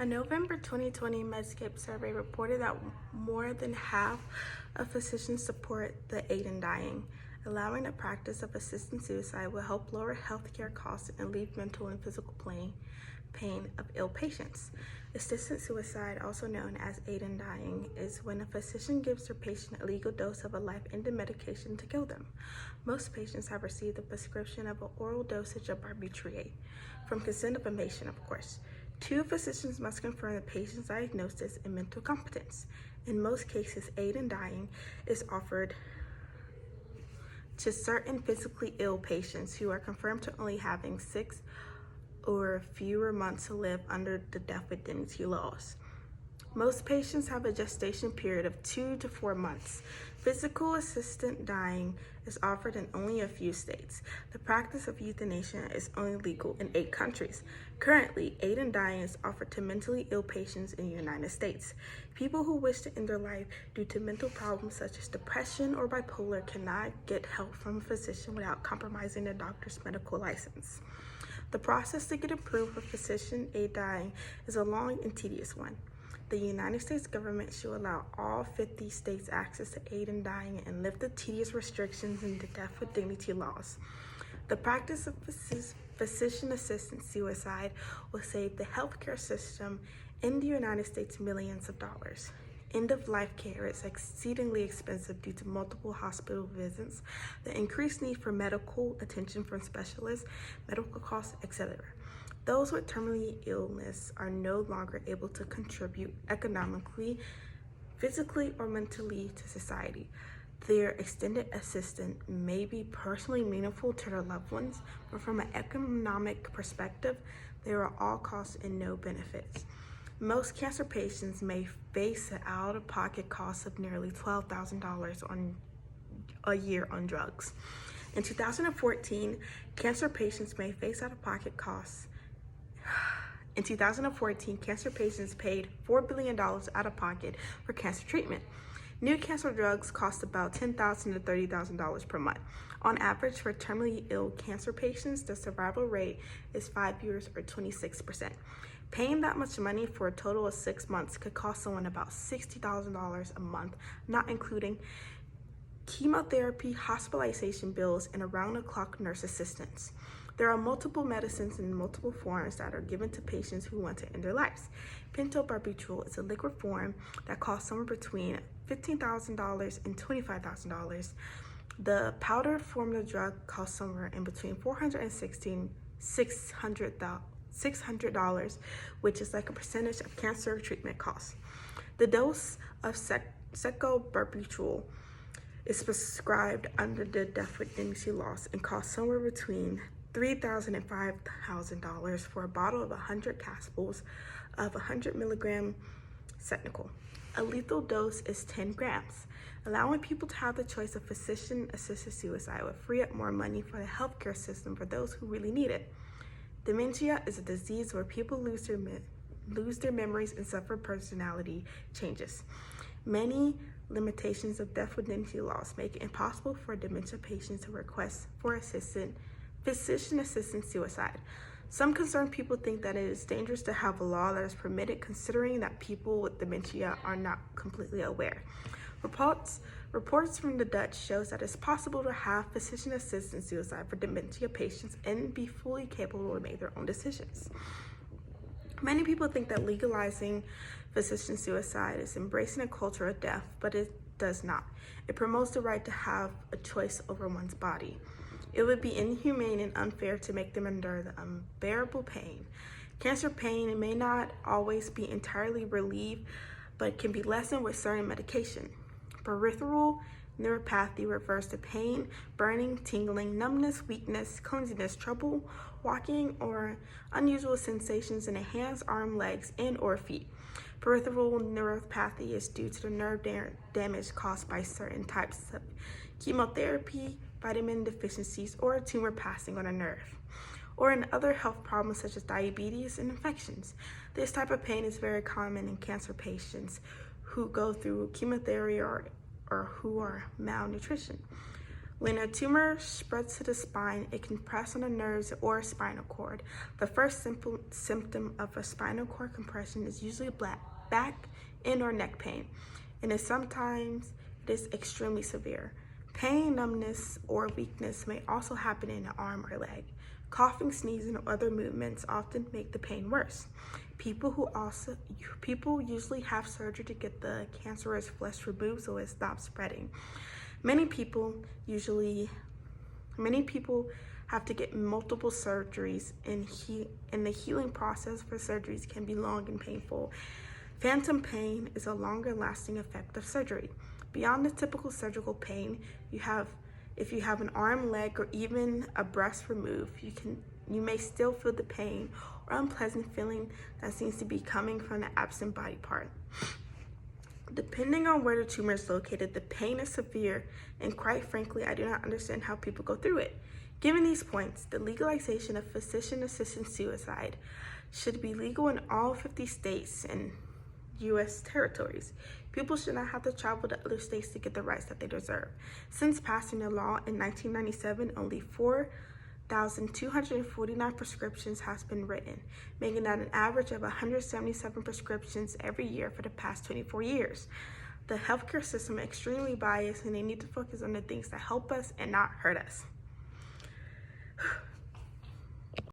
A November 2020 Medscape survey reported that more than half of physicians support the aid in dying. Allowing the practice of assisted suicide will help lower healthcare costs and relieve mental and physical pain of ill patients. Assisted suicide, also known as aid in dying, is when a physician gives their patient a legal dose of a life-ending medication to kill them. Most patients have received a prescription of an oral dosage of barbiturate, from consent of a patient, of course. Two physicians must confirm the patient's diagnosis and mental competence. In most cases, aid in dying is offered to certain physically ill patients who are confirmed to only having 6 or fewer months to live under the death with dignity laws. Most patients have a gestation period of 2 to 4 months. Physical assisted dying is offered in only a few states. The practice of euthanasia is only legal in 8 countries. Currently, aid in dying is offered to mentally ill patients in the United States. People who wish to end their life due to mental problems such as depression or bipolar cannot get help from a physician without compromising their doctor's medical license. The process to get approved for physician aid dying is a long and tedious one. The United States government should allow all 50 states access to aid in dying and lift the tedious restrictions in the death with dignity laws. The practice of physician-assisted suicide will save the healthcare system in the United States millions of dollars. End-of-life care is exceedingly expensive due to multiple hospital visits, the increased need for medical attention from specialists, medical costs, etc. Those with terminal illness are no longer able to contribute economically, physically, or mentally to society. Their extended assistance may be personally meaningful to their loved ones, but from an economic perspective, there are all costs and no benefits. Most cancer patients may face an out-of-pocket cost of nearly $12,000 a year on drugs. In 2014, cancer patients may face out-of-pocket costs. In 2014, cancer patients paid $4 billion out of pocket for cancer treatment. New cancer drugs cost about $10,000 to $30,000 per month. On average, for terminally ill cancer patients, the survival rate is 5 years or 26%. Paying that much money for a total of 6 months could cost someone about $60,000 a month, not including chemotherapy, hospitalization bills, and around-the-clock nurse assistance. There are multiple medicines in multiple forms that are given to patients who want to end their lives. Pentobarbital is a liquid form that costs somewhere between $15,000 and $25,000. The powdered form of the drug costs somewhere in between $416 and $600, which is like a percentage of cancer treatment costs. The dose of secobarbital is prescribed under the death with dignity laws and costs somewhere between $3,000 and $5,000 for a bottle of 100 capsules of 100 milligram Seconal. A lethal dose is 10 grams. Allowing people to have the choice of physician-assisted suicide would free up more money for the healthcare system for those who really need it. Dementia is a disease where people lose their memories and suffer personality changes. Many limitations of death with dignity laws make it impossible for dementia patients to request for physician-assisted suicide. Some concerned people think that it is dangerous to have a law that is permitted, considering that people with dementia are not completely aware. Reports from the Dutch shows that it's possible to have physician-assisted suicide for dementia patients and be fully capable to make their own decisions. Many people think that legalizing physician suicide is embracing a culture of death, but it does not. It promotes the right to have a choice over one's body. It would be inhumane and unfair to make them endure the unbearable pain. Cancer pain may not always be entirely relieved, but can be lessened with certain medication. Peripheral neuropathy refers to pain, burning, tingling, numbness, weakness, clumsiness, trouble walking, or unusual sensations in the hands, arms, legs, and or feet. Peripheral neuropathy is due to the nerve damage caused by certain types of chemotherapy, vitamin deficiencies, or a tumor passing on a nerve, or in other health problems such as diabetes and infections. This type of pain is very common in cancer patients who go through chemotherapy or who are malnutrition. When a tumor spreads to the spine, it can press on the nerves or spinal cord. The first symptom of a spinal cord compression is usually back and or neck pain, and sometimes it is extremely severe. Pain, numbness, or weakness may also happen in the arm or leg. Coughing, sneezing, or other movements often make the pain worse. People usually have surgery to get the cancerous flesh removed so it stops spreading. Many people have to get multiple surgeries, and the healing process for surgeries can be long and painful. Phantom pain is a longer lasting effect of surgery. Beyond the typical surgical pain, if you have an arm, leg, or even a breast removed, you may still feel the pain or unpleasant feeling that seems to be coming from the absent body part. Depending on where the tumor is located, the pain is severe, and quite frankly, I do not understand how people go through it. Given these points, the legalization of physician-assisted suicide should be legal in all 50 states and U.S. territories. People should not have to travel to other states to get the rights that they deserve. Since passing the law in 1997, only 4,249 prescriptions has been written, making that an average of 177 prescriptions every year for the past 24 years. The healthcare system is extremely biased, and they need to focus on the things that help us and not hurt us.